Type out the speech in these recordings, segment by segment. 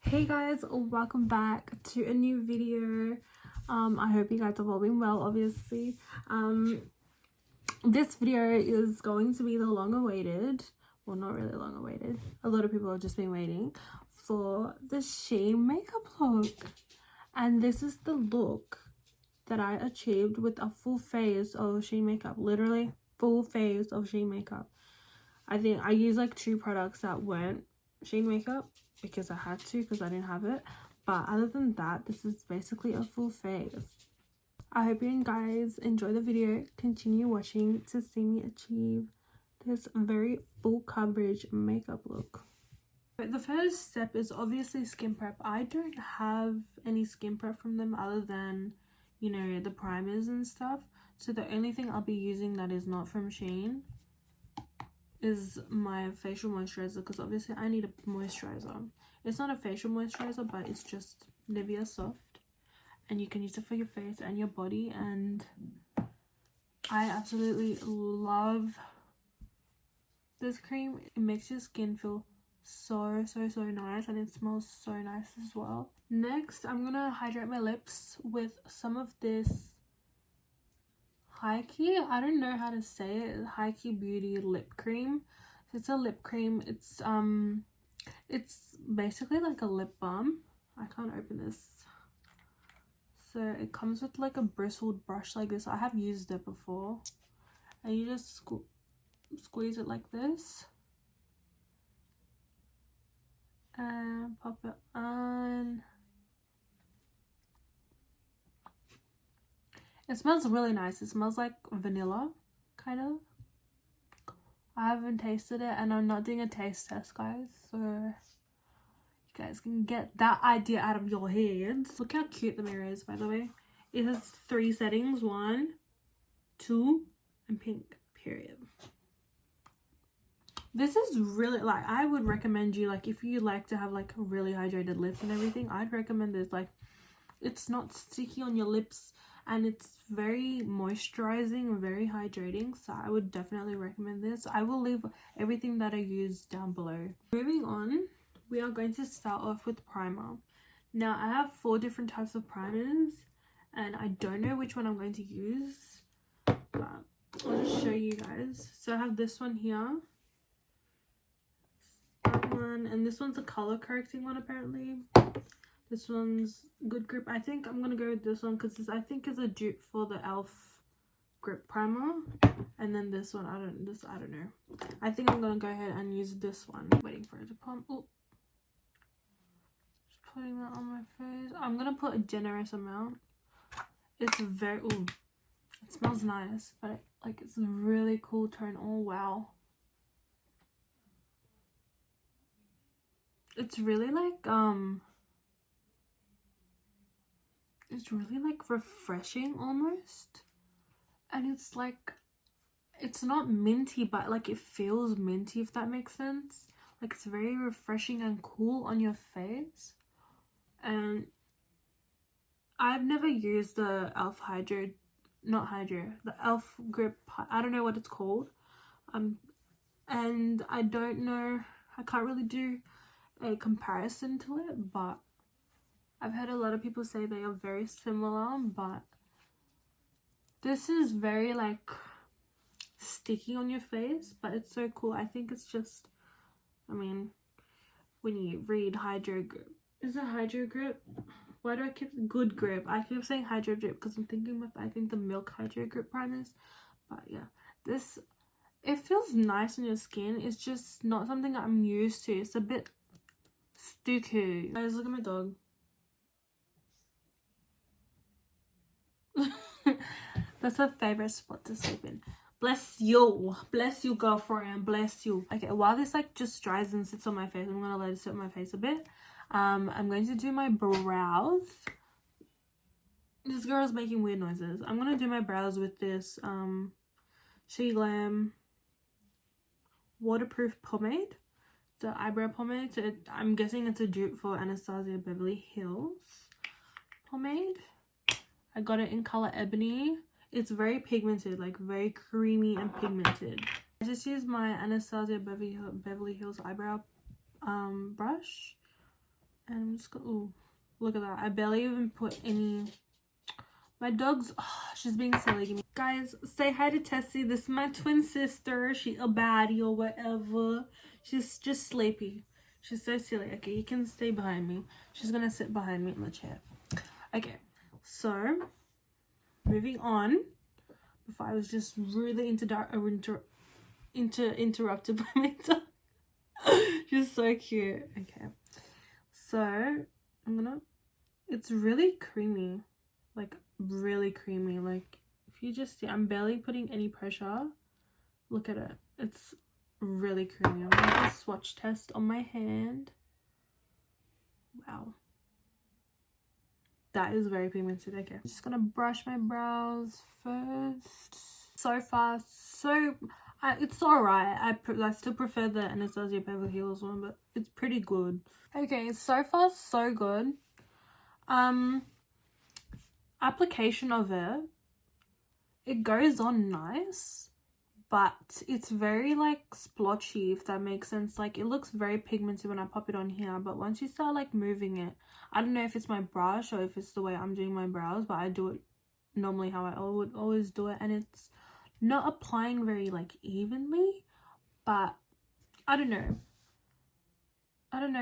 Hey guys, welcome back to a new video. I hope you guys have all been well. Obviously, this video is going to be the long awaited, well, not really long awaited, a lot of people have just been waiting for the Shein makeup look. And this is the look that I achieved with a full face of Shein makeup. Literally full face of Shein makeup. I think I used like 2 products that weren't Shein makeup because I had to, because I didn't have it. But other than that, this is basically a full face. I hope you guys enjoy the video. Continue watching to see me achieve this very full coverage makeup look. The first step is obviously skin prep. I don't have any skin prep from them other than, you know, the primers and stuff. So the only thing I'll be using that is not from Shein is my facial moisturizer, because obviously I need a moisturizer. It's not a facial moisturizer, but it's just Nivea Soft, and you can use it for your face and your body, and I absolutely love this cream. It makes your skin feel so nice, and it smells so nice as well. Next, I'm gonna hydrate my lips with some of this High-key, I don't know how to say it, High-key Beauty lip cream. It's a lip cream. It's basically like a lip balm. I can't open this. So it comes with like a bristled brush like this. I have used it before, and you just squeeze it like this and pop it on. It smells really nice. It smells like vanilla, kind of. I haven't tasted it, and I'm not doing a taste test, guys. So you guys can get that idea out of your heads. Look how cute the mirror is, by the way. It has 3 settings. 1, 2, and pink, period. This is really, like, I would recommend you, like, if you like to have, like, really hydrated lips and everything, I'd recommend this. Like, it's not sticky on your lips, and it's very moisturizing and very hydrating, so I would definitely recommend this. I will leave everything that I use down below. Moving on, we are going to start off with primer. Now I have 4 different types of primers, and I don't know which one I'm going to use, but I'll just show you guys. So I have this one here, that one, and this one's a color correcting one apparently. This one's good grip. I think I'm gonna go with this one because this, I think, is a dupe for the e.l.f. grip primer. And then this one, I don't know. I think I'm gonna go ahead and use this one. Waiting for it to pump. Oh, just putting that on my face. I'm gonna put a generous amount. It's very, ooh, it smells nice, but like it's a really cool tone. Oh wow, it's really like it's really like refreshing almost, and it's like, it's not minty, but like it feels minty, if that makes sense. Like it's very refreshing and cool on your face. And I've never used the e.l.f. the e.l.f. grip, I don't know what it's called, and I don't know, I can't really do a comparison to it, but I've heard a lot of people say they are very similar. But this is very like sticky on your face, but it's so cool. I think it's just, I mean, when you read Hydro Grip, is it Hydro Grip? Why do I keep Good Grip? I keep saying Hydro Grip because I'm thinking with, I think, the Milk Hydro Grip primers. But yeah, this, it feels nice on your skin. It's just not something I'm used to. It's a bit sticky. Guys, look at my dog. That's her favorite spot to sleep in. Bless you girlfriend, bless you. Okay, while this like just dries and sits on my face, I'm gonna let it sit on my face a bit. I'm going to do my brows. This girl's making weird noises. I'm gonna do my brows with this Sheglam waterproof pomade, the eyebrow pomade. So I'm guessing it's a dupe for Anastasia Beverly Hills pomade. I got it in color Ebony. It's very pigmented, like very creamy and pigmented. I just used my Anastasia Beverly Hills eyebrow brush, And I'm just gonna, ooh, look at that. I barely even put any. My dog's, oh, she's being silly. Guys, say hi to Tessie. This is my twin sister. She a baddie or whatever. She's just sleepy. She's so silly. Okay, you can stay behind me. She's gonna sit behind me in the chair. Okay, so moving on. Before I was just really interrupted by my dog. She's so cute. Okay, so I'm gonna. It's really creamy, like really creamy. Like if you just see, I'm barely putting any pressure. Look at it. It's really creamy. I'm gonna do a swatch test on my hand. Wow. That is very pigmented. Okay, I'm just gonna brush my brows first. So far, so it's alright. I still prefer the Anastasia Beverly Hills one, but it's pretty good. Okay, so far so good. Application of it goes on nice, but it's very like splotchy, if that makes sense. Like it looks very pigmented when I pop it on here, but once you start like moving it, I don't know if it's my brush or if it's the way I'm doing my brows, but I do it normally how I would always do it, and it's not applying very like evenly. But I don't know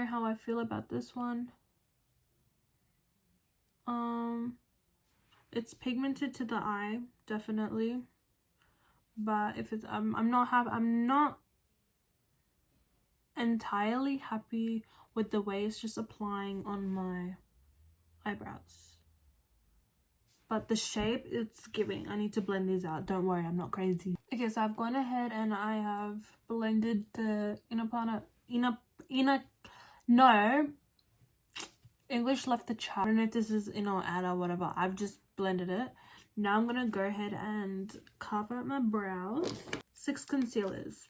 how I feel about this one. It's pigmented to the eye, definitely, but if it's I'm not entirely happy with the way it's just applying on my eyebrows. But the shape, it's giving. I need to blend these out. Don't worry, I'm not crazy. Okay, so I've gone ahead and I have blended the no, English left the chat. I don't know if this is in or out or whatever. I've just blended it. Now I'm gonna go ahead and carve out my brows. 6 concealers.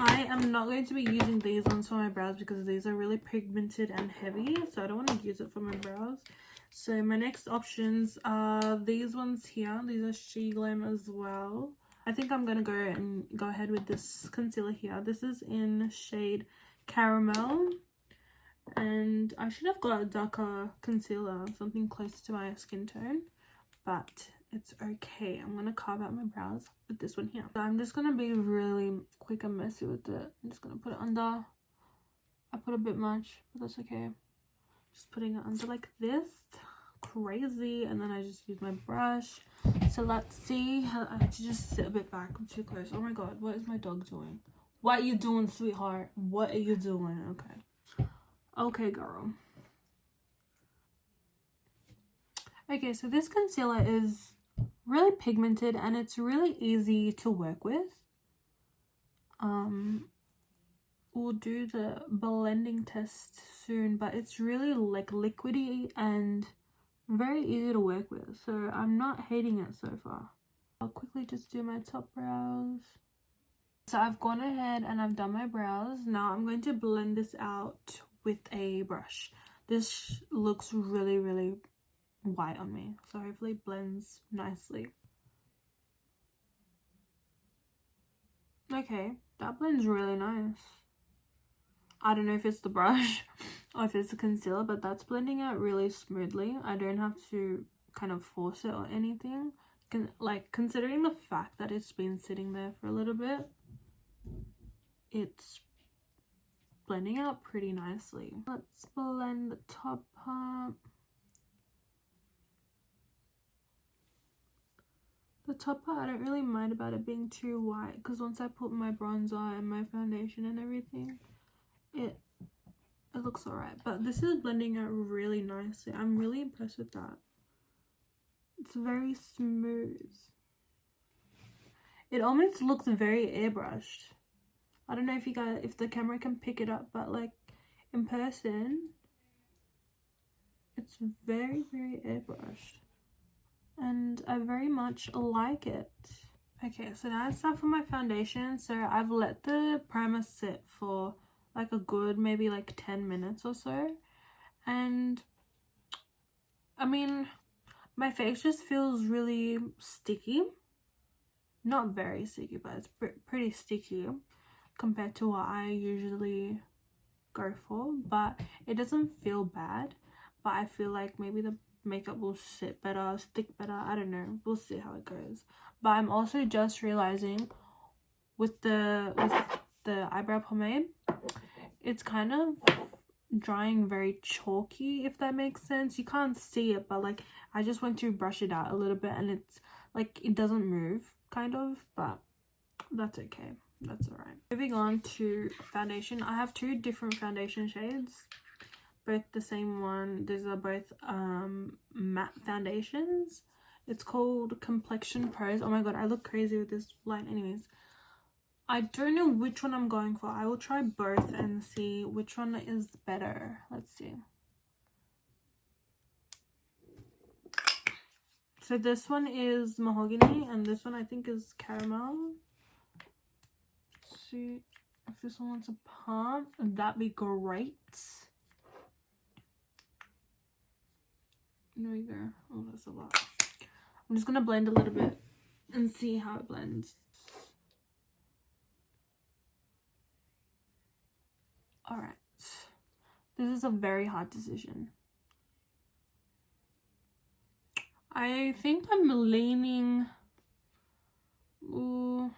I am not going to be using these ones for my brows because these are really pigmented and heavy, so I don't want to use it for my brows. So my next options are these ones here. These are Sheglam as well. I think I'm gonna go ahead with this concealer here. This is in shade Caramel, and I should have got a darker concealer, something close to my skin tone, but it's okay. I'm gonna carve out my brows with this one here. So I'm just gonna be really quick and messy with it. I'm just gonna put it under. I put a bit much, but that's okay. Just putting it under like this. Crazy. And then I just use my brush. So let's see. I have to just sit a bit back. I'm too close. Oh my god, what is my dog doing? What are you doing, sweetheart? What are you doing? Okay, girl. Okay, so this concealer is really pigmented and it's really easy to work with. We'll do the blending test soon, but it's really like liquidy and very easy to work with, so I'm not hating it so far. I'll quickly just do my top brows. So I've gone ahead and I've done my brows. Now I'm going to blend this out with a brush. This looks really white on me, so hopefully it blends nicely. Okay, that blends really nice. I don't know if it's the brush or if it's the concealer, but that's blending out really smoothly. I don't have to kind of force it or anything. Like, considering the fact that it's been sitting there for a little bit, it's blending out pretty nicely. Let's blend the top part. The top part, I don't really mind about it being too white, because once I put my bronzer and my foundation and everything, it looks alright. But this is blending out really nicely. I'm really impressed with that. It's very smooth. It almost looks very airbrushed. I don't know if the camera can pick it up, but like in person, it's very airbrushed. And I very much like it. Okay, so now it's time for my foundation. So I've let the primer sit for like a good maybe like 10 minutes or so, and I mean my face just feels really sticky. Not very sticky, but it's pretty sticky compared to what I usually go for, but it doesn't feel bad. But I feel like maybe the makeup will sit better, stick better. I don't know, we'll see how it goes. But I'm also just realizing with the eyebrow pomade, it's kind of drying very chalky, if that makes sense. You can't see it, but like I just went to brush it out a little bit and it's like it doesn't move kind of, but that's okay, that's all right. Moving on to foundation, I have two different foundation shades, both the same one. These are both matte foundations. It's called Complexion Pros. Oh my god, I look crazy with this light. Anyways, I don't know which one I'm going for. I will try both and see which one is better. Let's see. So this one is mahogany and this one I think is caramel. Let's see if this one wants a pump, that'd be great. There we go. Oh, that's a lot. I'm just gonna blend a little bit and see how it blends. All right, this is a very hard decision. I think I'm leaning, ooh,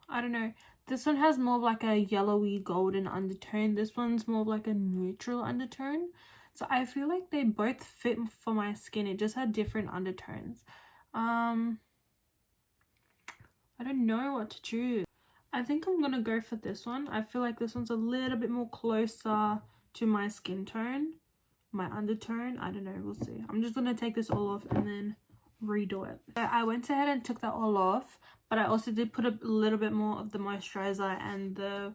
I don't know. This one has more of like a yellowy golden undertone. This one's more of like a neutral undertone. So I feel like they both fit for my skin. It just had different undertones. I don't know what to choose. I think I'm gonna go for this one. I feel like this one's a little bit more closer to my skin tone, my undertone. I don't know, we'll see. I'm just gonna take this all off and then redo it. So I went ahead and took that all off, but I also did put a little bit more of the moisturizer and the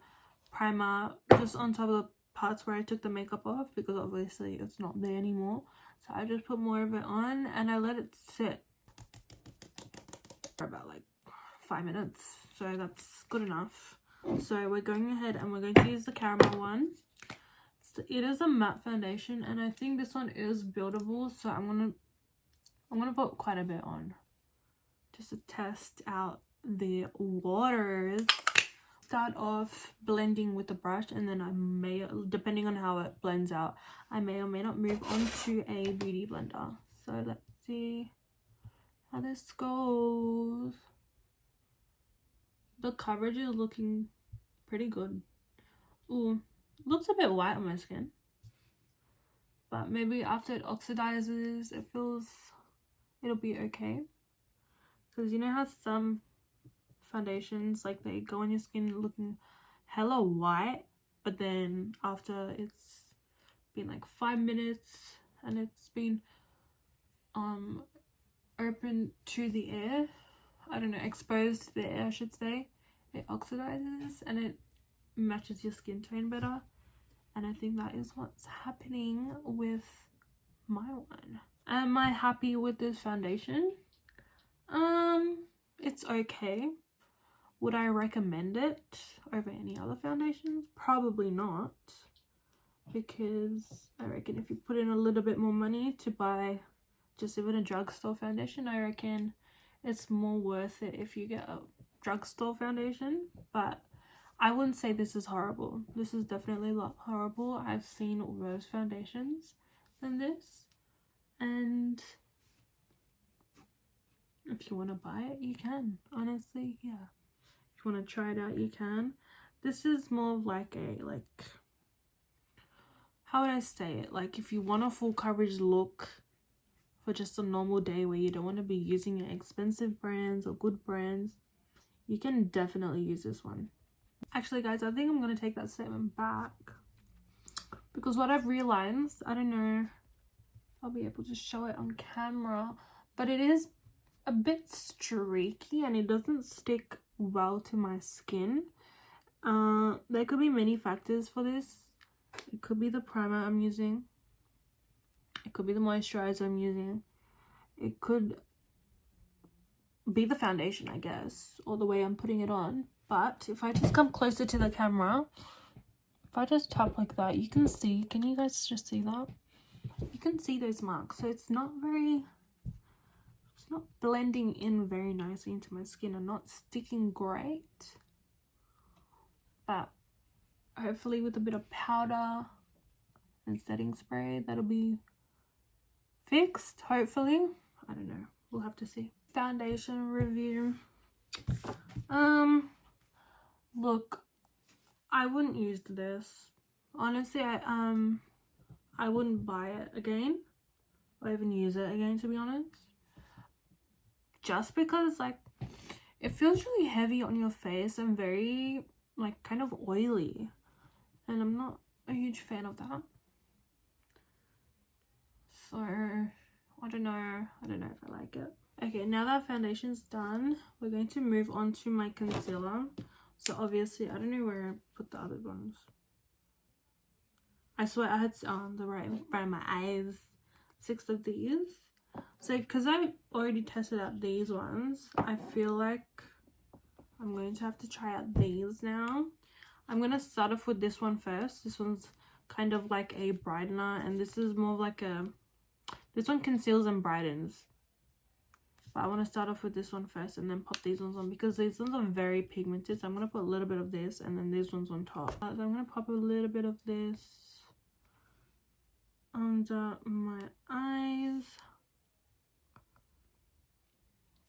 primer just on top of the parts where I took the makeup off, because obviously it's not there anymore. So I just put more of it on and I let it sit for about like 5 minutes, so that's good enough. So we're going ahead and we're going to use the caramel one. So it is a matte foundation and I think this one is buildable, so I'm gonna put quite a bit on just to test out the waters. Start off blending with the brush and then I may, depending on how it blends out, I may or may not move on to a beauty blender. So let's see how this goes. The coverage is looking pretty good. Ooh, looks a bit white on my skin, but maybe after it oxidizes it'll be okay. Because you know how some foundations, like, they go on your skin looking hella white, but then after it's been like 5 minutes and it's been open to the air, I don't know, exposed to the air I should say, it oxidizes and it matches your skin tone better. And I think that is what's happening with my one. Am I happy with this foundation? It's okay. Would I recommend it over any other foundations? Probably not, because I reckon if you put in a little bit more money to buy just even a drugstore foundation, I reckon it's more worth it if you get a drugstore foundation. But I wouldn't say this is horrible. This is definitely a lot horrible. I've seen worse foundations than this, and if you want to buy it, you can. Honestly, yeah. If you want to try it out, you can. This is more of like a, like, how would I say it? Like, if you want a full coverage look for just a normal day where you don't want to be using expensive brands or good brands, you can definitely use this one. Actually, guys, I think I'm going to take that statement back, because what I've realized, I don't know if I'll be able to show it on camera, but it is a bit streaky and it doesn't stick well to my skin. There could be many factors for this. It could be the primer I'm using, it could be the moisturizer I'm using, it could be the foundation, I guess, or the way I'm putting it on. But if I just come closer to the camera, if I just tap like that, you can see, can you guys just see that? You can see those marks. So it's not blending in very nicely into my skin and not sticking great. But hopefully with a bit of powder and setting spray, that'll be fixed, hopefully. I don't know, we'll have to see. Foundation review. Look, I wouldn't use this. Honestly, I wouldn't buy it again or even use it again, to be honest. Just because, like, it feels really heavy on your face and very, like, kind of oily. And I'm not a huge fan of that. So, I don't know if I like it. Okay, now that foundation's done, we're going to move on to my concealer. So obviously, I don't know where I put the other ones. I swear I had the right around my eyes, 6 of these. So because I already tested out these ones, I feel like I'm going to have to try out these now. I'm going to start off with this one first. This one's kind of like a brightener, and this is more of like a, this one conceals and brightens. But I want to start off with this one first and then pop these ones on, because these ones are very pigmented. So I'm going to put a little bit of this and then these ones on top. So I'm going to pop a little bit of this under my eyes.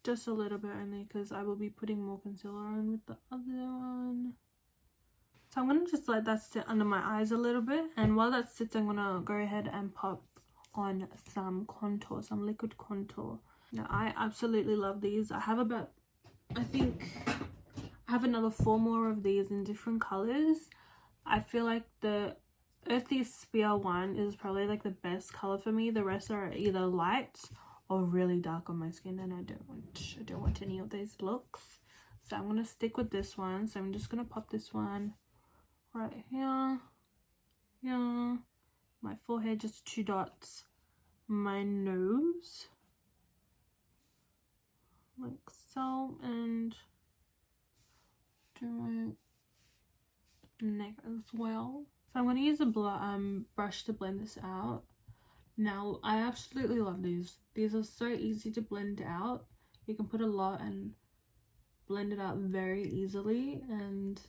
Just a little bit only, because I will be putting more concealer on with the other one. So I'm going to just let that sit under my eyes a little bit. And while that sits, I'm going to go ahead and pop on some contour, some liquid contour. Now, I absolutely love these. I have about, I think, I have another 4 more of these in different colors. I feel like the Earthy Spear one is probably like the best color for me. The rest are either light or really dark on my skin, and I don't want any of those looks. So I'm gonna stick with this one. So I'm just gonna pop this one right here. Yeah, my forehead, just 2 dots. My nose, like so, and do my neck as well. So I'm going to use a brush to blend this out. Now, I absolutely love these. These are so easy to blend out. You can put a lot and blend it out very easily, and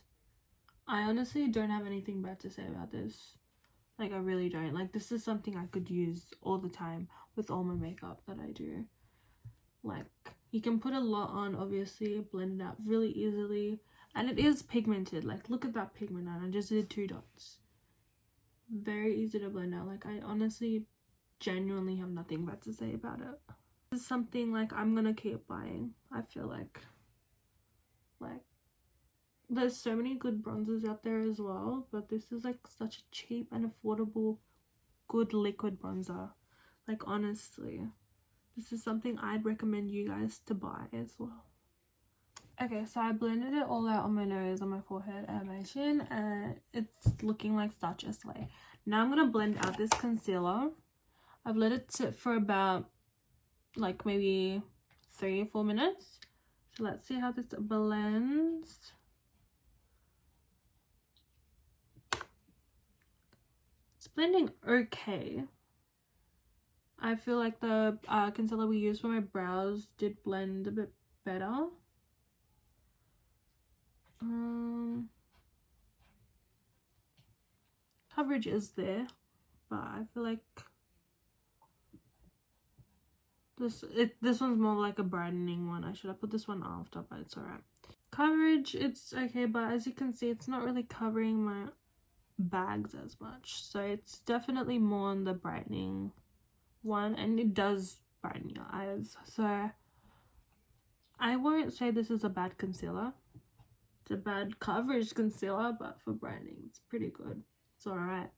I honestly don't have anything bad to say about this. Like, I really don't. Like, this is something I could use all the time with all my makeup that I do. Like, you can put a lot on, obviously, blend it out really easily, and it is pigmented. Like, look at that pigment, and I just did 2 dots. Very easy to blend out. Like, I honestly genuinely have nothing bad to say about it. This is something like I'm gonna keep buying. I feel like there's so many good bronzers out there as well, but this is like such a cheap and affordable good liquid bronzer. Like, honestly, this is something I'd recommend you guys to buy as well. Okay, so I blended it all out on my nose, on my forehead, and my chin, and it's looking like such a slay. Now I'm gonna blend out this concealer. I've let it sit for about like maybe 3 or 4 minutes. So let's see how this blends. It's blending okay. I feel like the concealer we used for my brows did blend a bit better. Coverage is there, but I feel like this one's more like a brightening one. I should have put this one after, but it's alright. Coverage, it's okay, but as you can see, it's not really covering my bags as much. So it's definitely more on the brightening one, and it does brighten your eyes. So I won't say this is a bad concealer. It's a bad coverage concealer, but for brightening, it's pretty good. It's alright.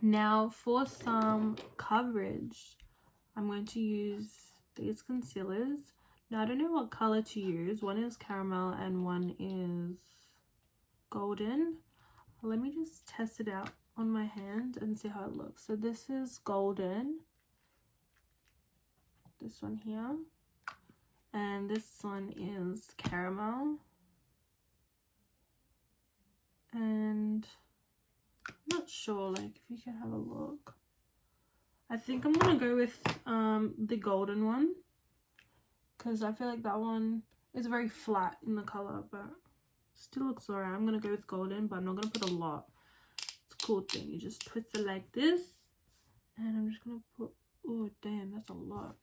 Now for some coverage, I'm going to use these concealers. Now, I don't know what color to use. One is caramel and one is golden. Let me just test it out on my hand and see how it looks. So this is golden. This one here. And this one is caramel. And I'm not sure, like, if you can have a look. I think I'm gonna go with the golden one, because I feel like that one is very flat in the color, but still looks alright. I'm gonna go with golden, but I'm not gonna put a lot. cool thing. You just twist it like this, and I'm just gonna put, oh damn, that's a lot.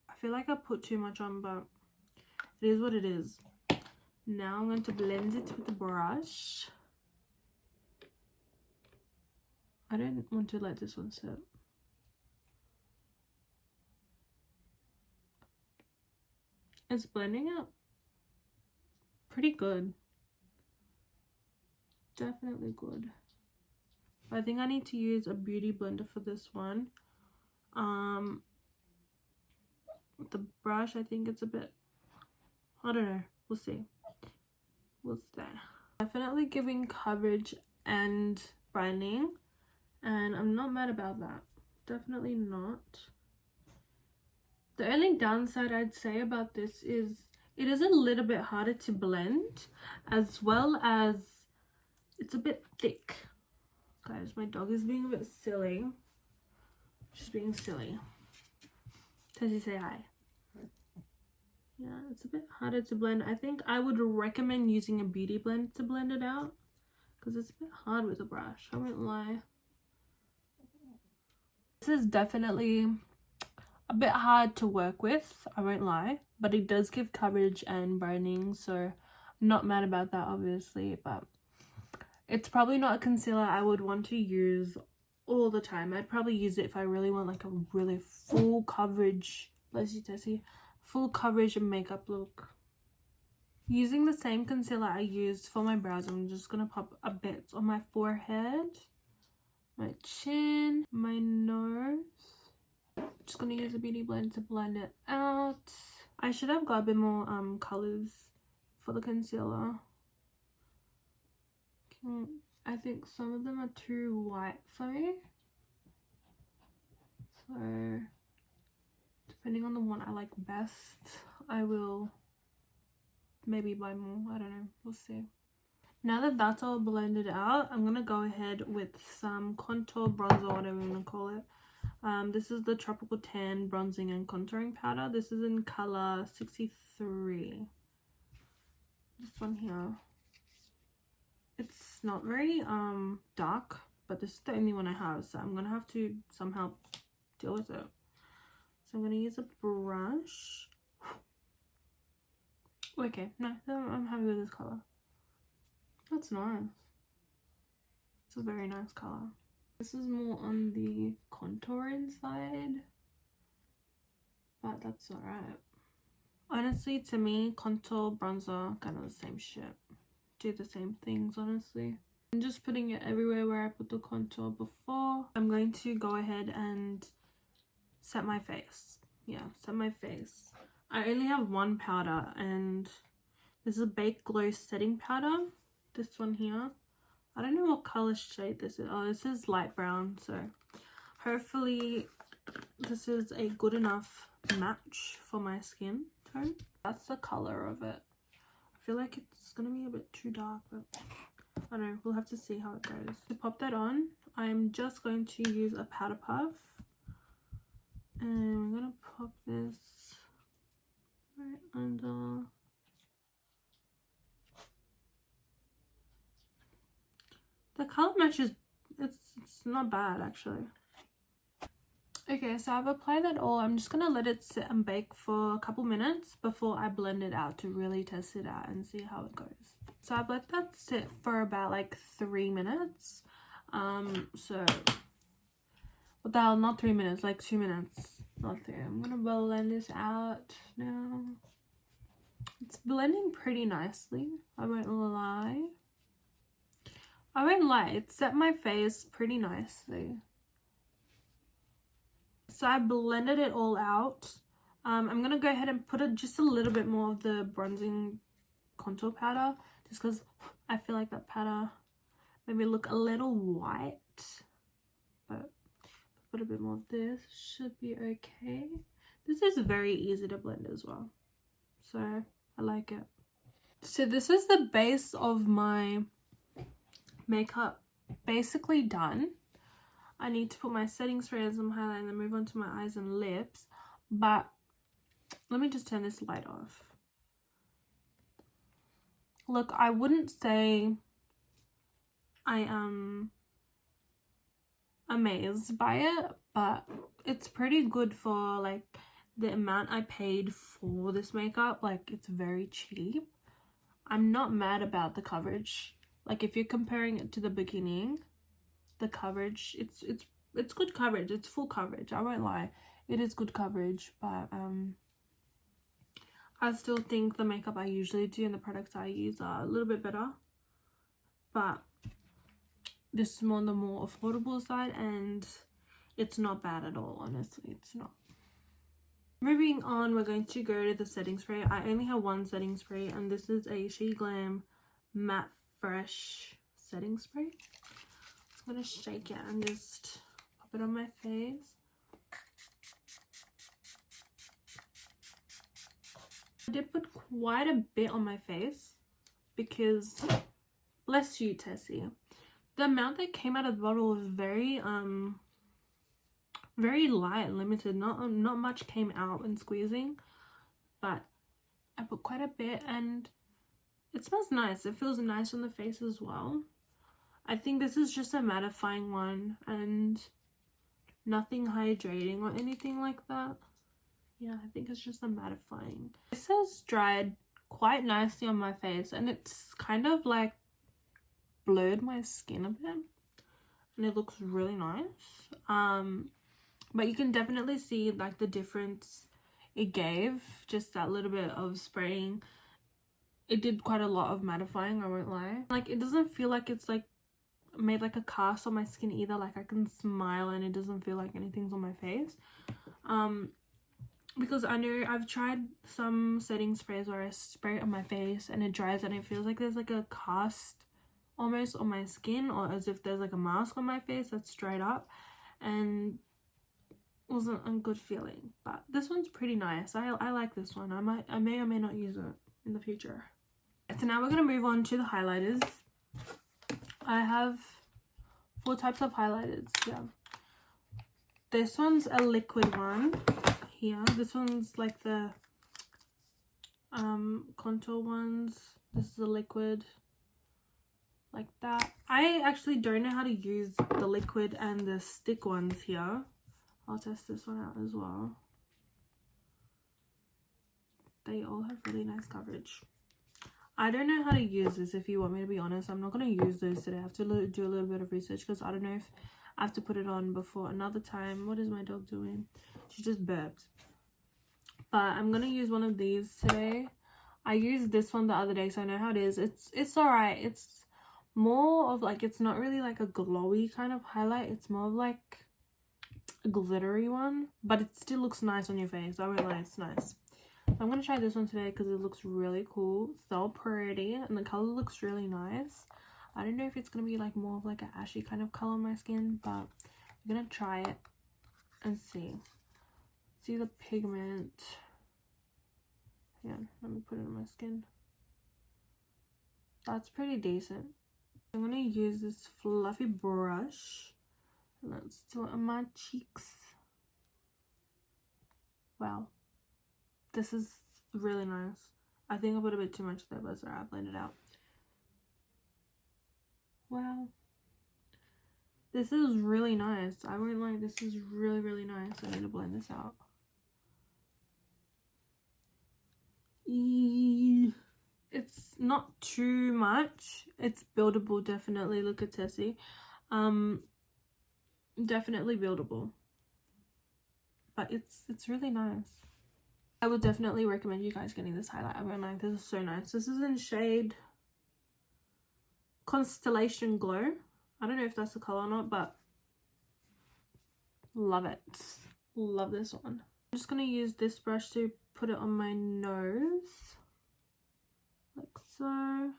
I feel like I put too much on, but it is what it is. Now I'm going to blend it with the brush. I don't want to let this one sit. It's blending out pretty good. Definitely good. But I think I need to use a beauty blender for this one. With the brush, I think it's a bit, I don't know. We'll see. We'll see. Definitely giving coverage and brightening, and I'm not mad about that. Definitely not. The only downside I'd say about this is it is a little bit harder to blend, as well as it's a bit thick. Guys, my dog is being a bit silly. She's being silly. Does he say hi? Yeah, it's a bit harder to blend. I think I would recommend using a beauty blend to blend it out, because it's a bit hard with a brush, I won't lie. This is definitely a bit hard to work with, I won't lie, but it does give coverage and brightening, so I'm not mad about that, obviously. But it's probably not a concealer I would want to use all the time. I'd probably use it if I really want like a really full coverage, bless you Tessie, full coverage and makeup look. Using the same concealer I used for my brows, I'm just gonna pop a bit on my forehead, my chin, my nose. Just gonna use a beauty blend to blend it out. I should have got a bit more colors for the concealer. I think some of them are too white for me, so depending on the one I like best, I will maybe buy more. I don't know, we'll see. Now that that's all blended out, I'm gonna go ahead with some contour, bronzer, whatever you want to call it. This is the Tropical Tan Bronzing and Contouring Powder. This is in color 63. This one here. It's not very dark, but this is the only one I have, so I'm gonna have to somehow deal with it. So I'm gonna use a brush. Okay, no, I'm happy with this color. That's nice. It's a very nice color. This is more on the contouring side, but that's alright. Honestly, to me, contour, bronzer, kind of the same shit. Do the same things, honestly. I'm just putting it everywhere where I put the contour before. I'm going to go ahead and set my face. Yeah, set my face. I only have one powder, and this is a Baked Glow setting powder. This one here. I don't know what color shade this is. Oh, this is light brown, so hopefully this is a good enough match for my skin tone. That's the color of it. I feel like it's gonna be a bit too dark, but I don't know, we'll have to see how it goes. To pop that on, I'm just going to use a powder puff, and I'm gonna pop this right under. The color matches, it's not bad actually. Okay, so I've applied that all. I'm just gonna let it sit and bake for a couple minutes before I blend it out to really test it out and see how it goes. So I've let that sit for about like 3 minutes. So what the hell, not 3 minutes, like 2 minutes. Not 3. I'm gonna blend this out now. It's blending pretty nicely, I won't lie. It set my face pretty nicely. So I blended it all out. I'm gonna go ahead and put just a little bit more of the bronzing contour powder, just because I feel like that powder made me look a little white. But put a bit more of this, should be okay. This is very easy to blend as well, so I like it. So this is the base of my makeup basically done. I need to put my setting spray and some highlight and then move on to my eyes and lips, but let me just turn this light off. Look, I wouldn't say I am amazed by it, but it's pretty good for like the amount I paid for this makeup. Like, it's very cheap. I'm not mad about the coverage. Like, if you're comparing it to the beginning, the coverage, it's good coverage. It's full coverage, I won't lie. It is good coverage, but I still think the makeup I usually do and the products I use are a little bit better, but this is more on the more affordable side, and it's not bad at all. Honestly, it's not. Moving on, we're going to go to the setting spray. I only have one setting spray, and this is a Sheglam Matte Fresh setting spray. I'm gonna shake it and just pop it on my face. I did put quite a bit on my face because, bless you, Tessie, the amount that came out of the bottle was very light, limited. Not much came out when squeezing, but I put quite a bit, and it smells nice. It feels nice on the face as well. I think this is just a mattifying one and nothing hydrating or anything like that. Yeah, I think it's just a mattifying. This has dried quite nicely on my face, and it's kind of like blurred my skin a bit, and it looks really nice. But you can definitely see like the difference it gave, just that little bit of spraying. It did quite a lot of mattifying, I won't lie. Like, it doesn't feel like it's like made like a cast on my skin either. Like, I can smile and it doesn't feel like anything's on my face. Because I know I've tried some setting sprays where I spray it on my face and it dries and it feels like there's like a cast almost on my skin, or as if there's like a mask on my face that's dried up, and wasn't a good feeling. But this one's pretty nice. I like this one. I may or may not use it in the future. So now we're gonna move on to the highlighters. I have 4 types of highlighters here. This one's a liquid one here. This one's like the contour ones. This is a liquid like that. I actually don't know how to use the liquid and the stick ones here. I'll test this one out as well. They all have really nice coverage. I don't know how to use this, if you want me to be honest. I'm not going to use those today. I have to do a little bit of research because I don't know if I have to put it on before another time. What is my dog doing? She just burped. But I'm going to use one of these today. I used this one the other day, so I know how it is. It's alright. It's more of like, it's not really like a glowy kind of highlight. It's more of like a glittery one, but it still looks nice on your face. I won't lie, it's nice. I'm gonna try this one today because it looks really cool, so pretty, and the color looks really nice. I don't know if it's gonna be like more of like an ashy kind of color on my skin, but I'm gonna try it and see the pigment. Yeah, let me put it on my skin. That's pretty decent. I'm gonna use this fluffy brush. Let's do it on my cheeks. Wow, this is really nice. I think I put a bit too much there, but sorry, I blend it out. Wow, this is really nice. I won't lie, this is really nice. I need to blend this out. It's not too much. It's buildable, definitely. Look at Tessie. Definitely buildable, but it's really nice. I would definitely recommend you guys getting this highlight. I won't lie, this is so nice. This is in shade Constellation Glow. I don't know if that's the color or not, but love it. Love this one. I'm just gonna use this brush to put it on my nose, like so.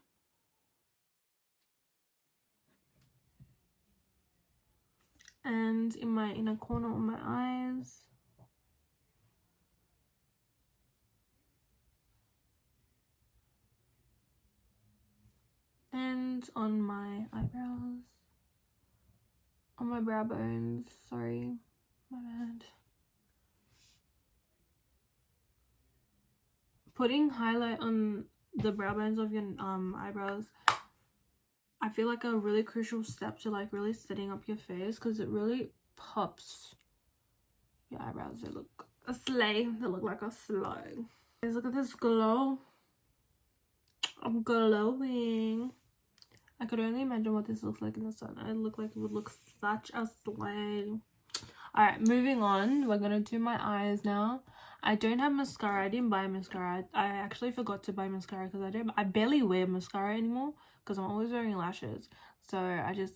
And in my inner corner on my eyes. And on my eyebrows. On my brow bones. Sorry, my bad. Putting highlight on the brow bones of your eyebrows, I feel like a really crucial step to like really setting up your face, because it really pops your eyebrows. They look a slay. They look like a slay. Guys, look at this glow. I'm glowing. I could only imagine what this looks like in the sun. I look like it would look such a slay. Alright, moving on. We're gonna do my eyes now. I don't have mascara. I didn't buy mascara. I actually forgot to buy mascara because I barely wear mascara anymore because I'm always wearing lashes. So I just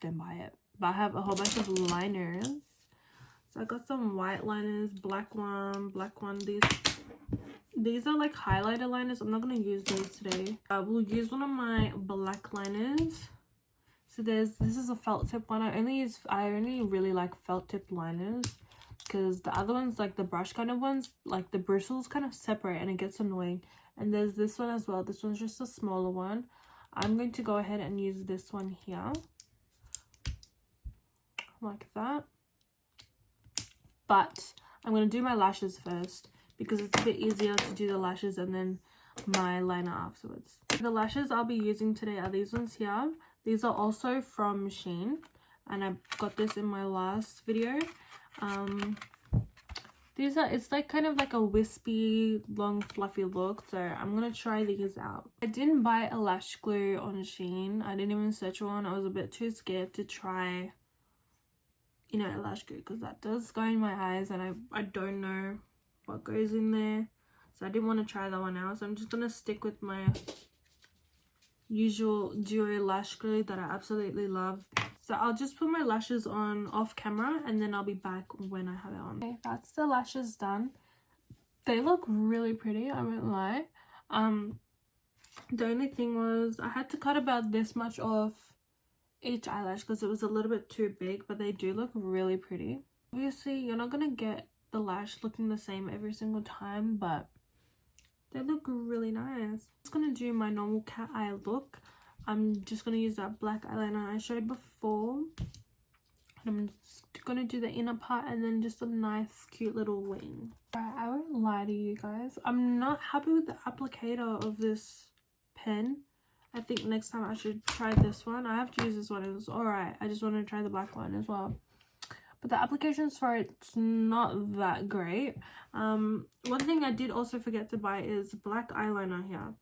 didn't buy it. But I have a whole bunch of liners. So I got some white liners, black one. These are like highlighter liners. I'm not gonna use those today. I will use one of my black liners. So this is a felt tip one. I only really like felt tip liners, because the other ones, like the brush kind of ones, like the bristles kind of separate and it gets annoying. And there's this one as well. This one's just a smaller one. I'm going to go ahead and use this one here, like that. But I'm going to do my lashes first, because it's a bit easier to do the lashes and then my liner afterwards. The lashes I'll be using today are these ones here. These are also from Shein, and I got this in my last video. It's like kind of like a wispy, long, fluffy look, so I'm gonna try these out. I didn't buy a lash glue on Shein. I didn't even search one. I was a bit too scared to try, you know, a lash glue, because that does go in my eyes, and I don't know what goes in there, so I didn't want to try that one out. So I'm just gonna stick with my usual duo lash glue that I absolutely love. So I'll just put my lashes on off camera, and then I'll be back when I have it on. Okay, that's the lashes done. They look really pretty, I won't lie. The only thing was I had to cut about this much off each eyelash because it was a little bit too big, but they do look really pretty. Obviously you're not gonna get the lash looking the same every single time, but they look really nice. I'm just gonna do my normal cat eye look. I'm just gonna use that black eyeliner I showed before. I'm just gonna do the inner part and then just a nice cute little wing. Alright, I won't lie to you guys, I'm not happy with the applicator of this pen. I think next time I should try this one. I have to use this one. It was alright. I just want to try the black one as well. But the applications for it's not that great. One thing I did also forget to buy is black eyeliner here,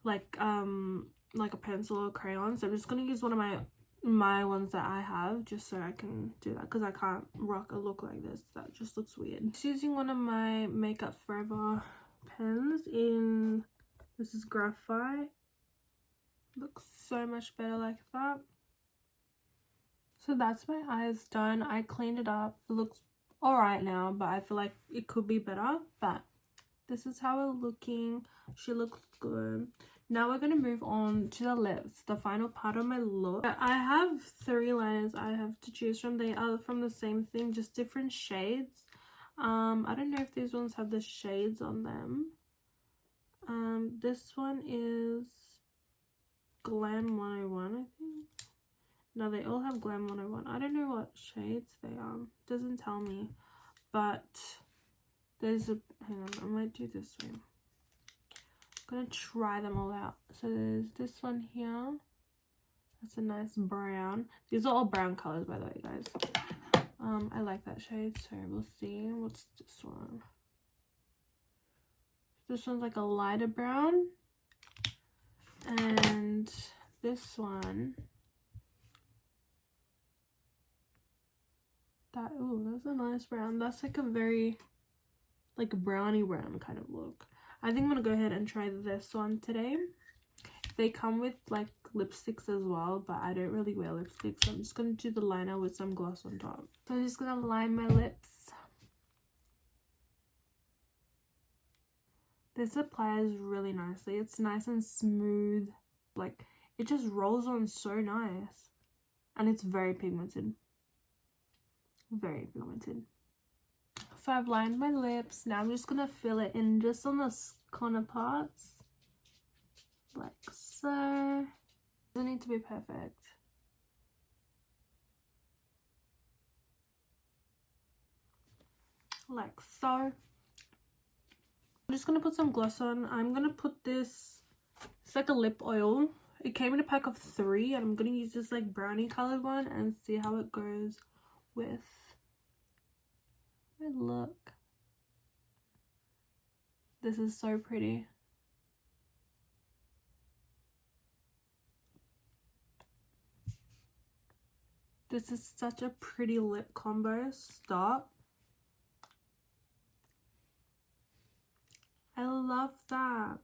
like a pencil or crayon. So I'm just gonna use one of my ones that I have, just so I can do that, because I can't rock a look like this. That just looks weird. Just using one of my Makeup Forever pens in, this is graphite. Looks so much better like that. So that's my eyes done. I cleaned it up. It looks alright now, but I feel like it could be better. But this is how we're looking. She looks good. Now we're going to move on to the lips, the final part of my look. I have 3 liners I have to choose from. They are from the same thing, just different shades. I don't know if these ones have the shades on them. This one is Glam 101, I think. No, they all have Glam 101. I don't know what shades they are. Doesn't tell me. But there's a, hang on, I might do this way. I'm gonna try them all out. So there's this one here. That's a nice brown. These are all brown colors, by the way, guys. I like that shade, so we'll see. What's this one? This one's like a lighter brown. And this one, that's a nice brown. That's like a very like brownie brown kind of look. I think I'm gonna go ahead and try this one today. They come with like lipsticks as well, but I don't really wear lipsticks, so I'm just gonna do the liner with some gloss on top. So I'm just gonna line my lips. This applies really nicely. It's nice and smooth. Like, it just rolls on so nice. And it's very pigmented. Very pigmented. So I've lined my lips. Now I'm just gonna fill it in just on the corner parts. Like so. Doesn't need to be perfect. Like so. I'm just gonna put some gloss on. I'm gonna put this, it's like a lip oil. It came in a pack of 3, and I'm gonna use this like brownie colored one and see how it goes with my look. This is so pretty. This is such a pretty lip combo. Stop. I love that.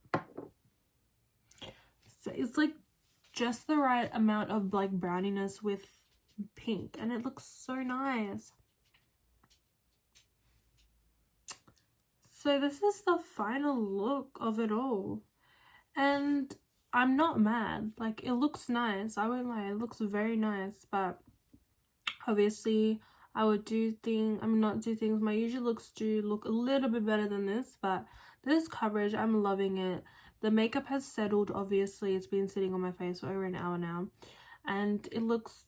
So it's like just the right amount of like browniness with pink, and it looks so nice. So this is the final look of it all, and I'm not mad. Like, it looks nice, I won't lie, it looks very nice, but obviously I would do things, not do things, my usual looks do look a little bit better than this, but this coverage, I'm loving it. The makeup has settled, obviously it's been sitting on my face for over an hour now, and it looks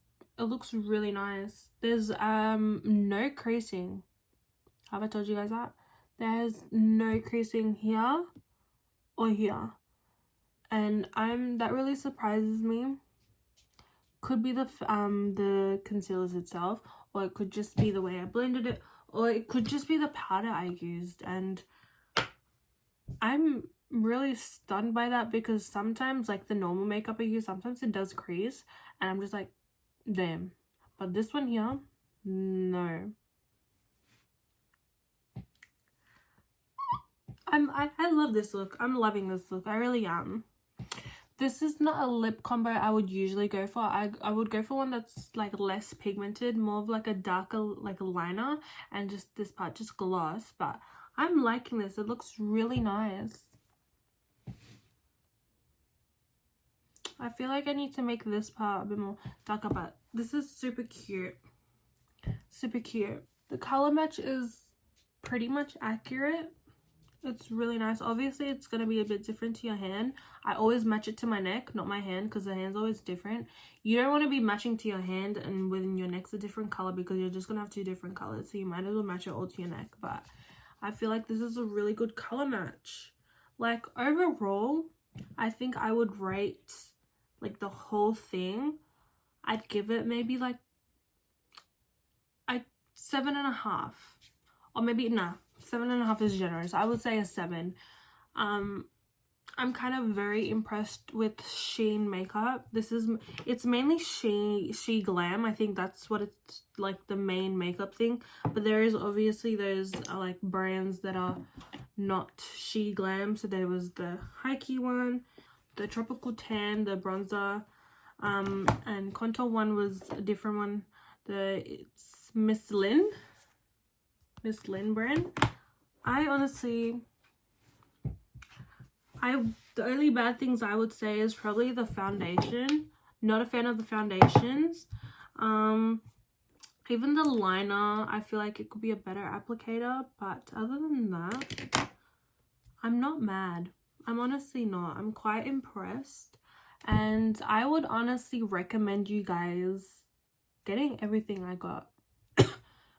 really nice. There's no creasing. Have I told you guys that? There's no creasing here or here, and that really surprises me. Could be the concealers itself, or it could just be the way I blended it, or it could just be the powder I used, and I'm really stunned by that, because sometimes like the normal makeup I use, sometimes it does crease, and I'm just like, damn. But this one here, no. I love this look. I'm loving this look. I really am. This is not a lip combo I would usually go for. I would go for one that's like less pigmented, more of like a darker like liner, and just this part just gloss. But I'm liking this. It looks really nice. I feel like I need to make this part a bit more darker, but this is super cute. Super cute. The color match is pretty much accurate. It's really nice. Obviously it's going to be a bit different to your hand. I always match it to my neck, not my hand, because the hand's always different. You don't want to be matching to your hand and within your neck's a different color, because you're just going to have 2 different colors, so you might as well match it all to your neck. But I feel like this is a really good color match. Like, overall, I think I would rate like the whole thing, I'd give it maybe like 7.5, or maybe nah, 7.5 is generous. I would say a 7. I'm kind of very impressed with Shein makeup. It's mainly Sheglam. I think that's what it's like, the main makeup thing. But there is obviously like brands that are not Sheglam. So there was the high key one, the tropical tan, the bronzer, and contour one was a different one. It's Miss Lynn brand. The only bad things I would say is probably the foundation. Not a fan of the foundations. Even the liner, I feel like it could be a better applicator, but other than that, I'm not mad. I'm honestly not. I'm quite impressed, and I would honestly recommend you guys getting everything I got.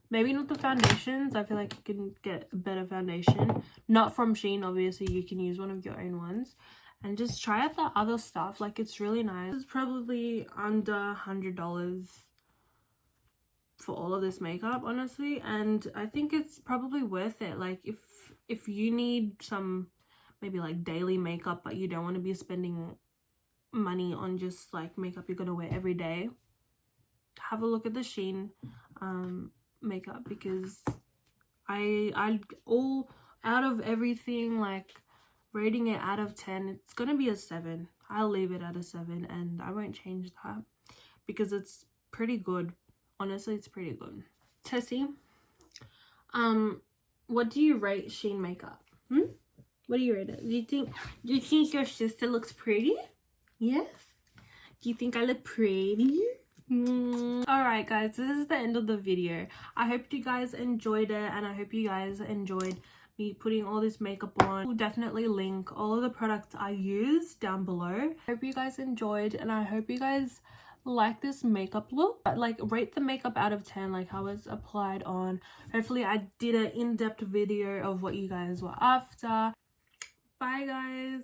Maybe not the foundations. I feel like you can get a better foundation. Not from Shein, obviously. You can use one of your own ones. And just try out the other stuff. Like, it's really nice. It's probably under $100 for all of this makeup, honestly. And I think it's probably worth it. Like, if you need some maybe like daily makeup, but you don't want to be spending money on just like makeup you're gonna wear every day, have a look at the Shein makeup, because I all out of everything, like rating it out of 10, it's gonna be a 7. I'll leave it at a 7, and I won't change that, because it's pretty good. Honestly, it's pretty good. Tessie, what do you rate Shein makeup? What do you rate it? Do you think your sister looks pretty? Yes. Do you think I look pretty? Alright guys, this is the end of the video. I hope you guys enjoyed it, and I hope you guys enjoyed me putting all this makeup on. We'll definitely link all of the products I use down below. I hope you guys enjoyed, and I hope you guys like this makeup look. But like, rate the makeup out of 10, like how it's applied on. Hopefully I did an in-depth video of what you guys were after. Bye guys.